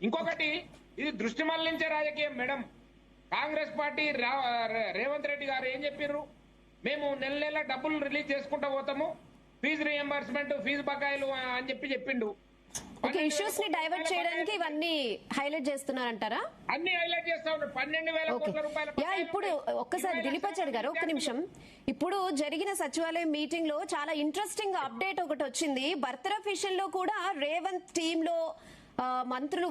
ఇంకొకటి, ఇది దృష్టి మళ్లించే రాజకీయం మేడం. కాంగ్రెస్ పార్టీ రేవంత్ రెడ్డి గారు ఏం చెప్పారు, మేము నెల నెల డబ్బులు రిలీజ్ చేసుకుంటూ పోతాము, ఫీజు రియంబర్స్మెంట్, ఫీజు బకాయిలు అని చెప్పిండు. ఇష్యూస్ ని డైవర్ట్ చేయడానికి ఇవన్నీ హైలైట్ చేస్తున్నారంటారా? అన్ని హైలైట్ చేస్తా ఉన్నారు. 12,000 కోట్ల రూపాయలు. ఇప్పుడు ఒక్కసారి దిలీపాచారి గారు ఒక్క నిమిషం. ఇప్పుడు జరిగిన సచివాలయం మీటింగ్ లో చాలా ఇంట్రెస్టింగ్ అప్డేట్ ఒకటి వచ్చింది. బర్తరఫ్ విషయంలో కూడా రేవంత్ టీమ్ లో మంత్రులు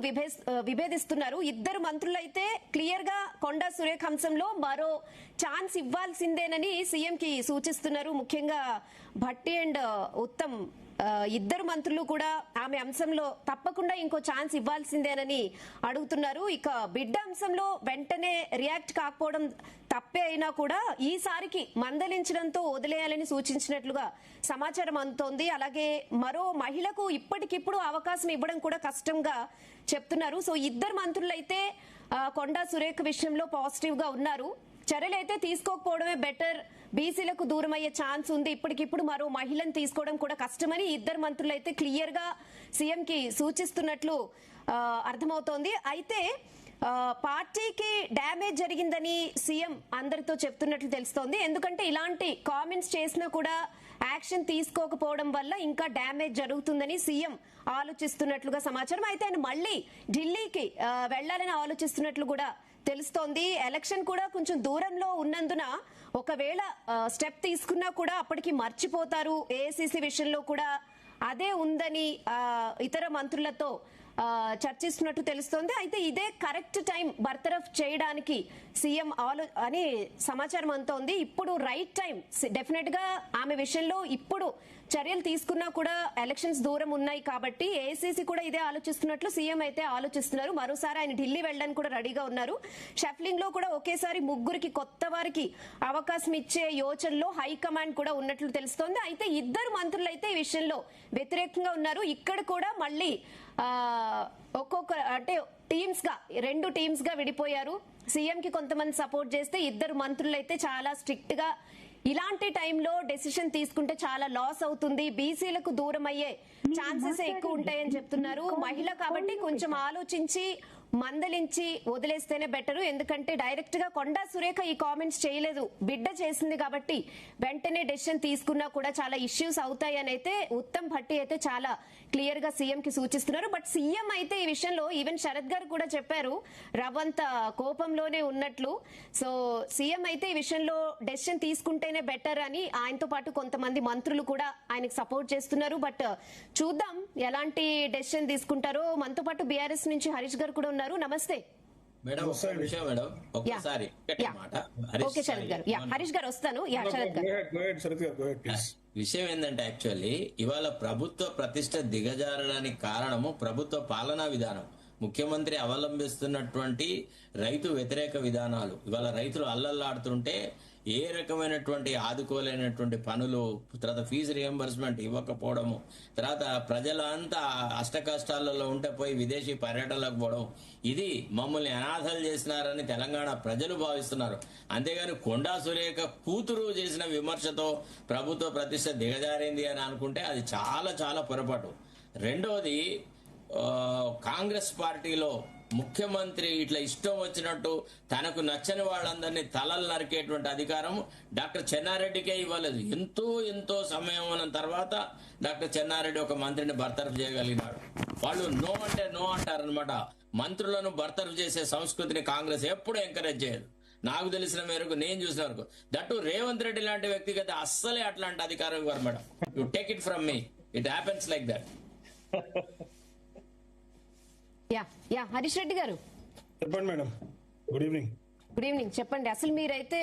విభేదిస్తున్నారు. ఇద్దరు మంత్రులు అయితే క్లియర్ గా కొండా సురేఖ అంశంలో మరో ఛాన్స్ ఇవ్వాల్సిందేనని సీఎం కి సూచిస్తున్నారు. ముఖ్యంగా భట్టి అండ్ ఉత్తమ్ ఇద్దరు మంత్రులు కూడా ఆమె అంశంలో తప్పకుండా ఇంకో ఛాన్స్ ఇవ్వాల్సిందేనని అడుగుతున్నారు. ఇక బిడ్డ అంశంలో వెంటనే రియాక్ట్ కాకపోవడం తప్పే అయినా కూడా ఈసారికి మందలించడంతో వదిలేయాలని సూచించినట్లుగా సమాచారం అందుతోంది. అలాగే మరో మహిళకు ఇప్పటికిప్పుడు అవకాశం ఇవ్వడం కూడా కష్టంగా చెప్తున్నారు. సో ఇద్దరు మంత్రులు అయితే కొండా సురేఖ విషయంలో పాజిటివ్ గా ఉన్నారు. చర్యలైతే తీసుకోకపోవడమే బెటర్, బీసీలకు దూరం అయ్యే ఛాన్స్ ఉంది, ఇప్పటికిప్పుడు మరో మహిళను తీసుకోవడం కూడా కష్టమని ఇద్దరు మంత్రులు అయితే క్లియర్ గా సీఎం కి సూచిస్తున్నట్లు అర్థమవుతోంది. అయితే పార్టీకి డ్యామేజ్ జరిగిందని సీఎం అందరితో చెప్తున్నట్లు తెలుస్తోంది. ఎందుకంటే ఇలాంటి కామెంట్స్ చేసినా కూడా యాక్షన్ తీసుకోకపోవడం వల్ల ఇంకా డ్యామేజ్ జరుగుతుందని సీఎం ఆలోచిస్తున్నట్లుగా సమాచారం. అయితే ఆయన మళ్ళీ ఢిల్లీకి వెళ్లాలని ఆలోచిస్తున్నట్లు కూడా తెలుస్తోంది. ఎలక్షన్ కూడా కొంచెం దూరంలో ఉన్నందున ఒకవేళ స్టెప్ తీసుకున్నా కూడా అప్పటికి మర్చిపోతారు. ఏఐసిసి విషయంలో కూడా అదే ఉందని ఇతర మంత్రులతో చర్చిస్తున్నట్టు తెలుస్తోంది. అయితే ఇదే కరెక్ట్ టైం బర్తరఫ్ చేయడానికి సీఎం అని సమాచారం అంతోంది. ఇప్పుడు రైట్ టైం డెఫినెట్ గా ఆమె విషయంలో ఇప్పుడు చర్యలు తీసుకున్నా కూడా ఎలక్షన్స్ దూరం ఉన్నాయి కాబట్టి ఏఐసీసీ కూడా ఇదే ఆలోచిస్తున్నట్లు సీఎం అయితే ఆలోచిస్తున్నారు. మరోసారి ఆయన ఢిల్లీ వెళ్ళడానికి కూడా రెడీగా ఉన్నారు. షఫ్లింగ్ లో కూడా ఒకేసారి ముగ్గురికి కొత్త వారికి అవకాశం ఇచ్చే యోచనలో హైకమాండ్ కూడా ఉన్నట్లు తెలుస్తోంది. అయితే ఇద్దరు మంత్రులు అయితే ఈ విషయంలో వ్యతిరేకంగా ఉన్నారు. ఇక్కడ కూడా మళ్ళీ ఒక్కొక్క అంటే టీమ్స్ గా రెండు టీమ్స్ గా విడిపోయారు. సీఎం కి కొంతమంది సపోర్ట్ చేస్తే ఇద్దరు మంత్రులు అయితే చాలా స్ట్రిక్ట్ గా ఇలాంటి టైంలో డెసిషన్ తీసుకుంటే చాలా లాస్ అవుతుంది, బీసీలకు దూరం అయ్యే ఛాన్సెస్ ఎక్కువ ఉంటాయని చెప్తున్నారు. మహిళ కాబట్టి కొంచెం ఆలోచించి మందలించి వదిలేస్తేనే బెటరు. ఎందుకంటే డైరెక్ట్ గా కొండా సురేఖ ఈ కామెంట్స్ చేయలేదు, బిడ్డ చేసింది కాబట్టి వెంటనే డెసిషన్ తీసుకున్నా కూడా చాలా ఇష్యూస్ అవుతాయి అని అయితే ఉత్తమ్ భట్టి అయితే చాలా క్లియర్ గా సీఎం కి సూచిస్తున్నారు. బట్ సీఎం అయితే ఈ విషయంలో ఈవెన్ శరత్ గారు కూడా చెప్పారు రవంత కోపంలోనే ఉన్నట్లు. సో సీఎం అయితే ఈ విషయంలో డెసిషన్ తీసుకుంటేనే బెటర్ అని ఆయనతో పాటు కొంతమంది మంత్రులు కూడా ఆయనకు సపోర్ట్ చేస్తున్నారు. బట్ చూద్దాం ఎలాంటి డెసిషన్ తీసుకుంటారో. మనతో పాటు బీఆర్ఎస్ నుంచి హరీష్ గారు కూడా ఉన్నారు. నమస్తే మేడం. ఒకసారి హరీష్ గారు వస్తాను. విషయం ఏంటంటే యాక్చువల్లీ ఇవాళ ప్రభుత్వ ప్రతిష్ట దిగజారడానికి కారణము ప్రభుత్వ పాలనా విధానం, ముఖ్యమంత్రి అవలంబిస్తున్నటువంటి రైతు వ్యతిరేక విధానాలు. ఇవాళ రైతులు అల్లల్లాడుతుంటే ఏ రకమైనటువంటి ఆదుకోలేనటువంటి పనులు, తర్వాత ఫీజు రియంబర్స్మెంట్ ఇవ్వకపోవడము, తర్వాత ప్రజలంతా అష్టకష్టాలలో ఉంటే పోయి విదేశీ పర్యటనలకు పోవడం, ఇది మమ్మల్ని అనాథలు చేసినారని తెలంగాణ ప్రజలు భావిస్తున్నారు. అంతేగాని కొండా సురేఖ కూతురు చేసిన విమర్శతో ప్రభుత్వ ప్రతిష్ట దిగజారింది అని అనుకుంటే అది చాలా చాలా పొరపాటు. రెండోది, కాంగ్రెస్ పార్టీలో ముఖ్యమంత్రి ఇట్లా ఇష్టం వచ్చినట్టు తనకు నచ్చని వాళ్ళందరినీ తలలు నరికేటువంటి అధికారం డాక్టర్ చెన్నారెడ్డికే ఇవ్వలేదు. ఎంతో సమయం ఉన్న తర్వాత డాక్టర్ చెన్నారెడ్డి ఒక మంత్రిని బర్తరఫ్ చేయగలిగినాడు. వాళ్ళు నో అంటే నో అంటారనమాట. మంత్రులను బర్తరఫ్ చేసే సంస్కృతిని కాంగ్రెస్ ఎప్పుడూ ఎంకరేజ్ చేయదు. నాకు తెలిసిన మేరకు, నేను చూసిన వరకు. దట్టు రేవంత్ రెడ్డి లాంటి వ్యక్తిగత అస్సలే అట్లాంటి అధికారం ఇవ్వరు madam. You take it from me, it happens like that. Harish Reddy గారు చెప్పండి madam. Good evening. Good evening. చెప్పండి, అసలు మీరైతే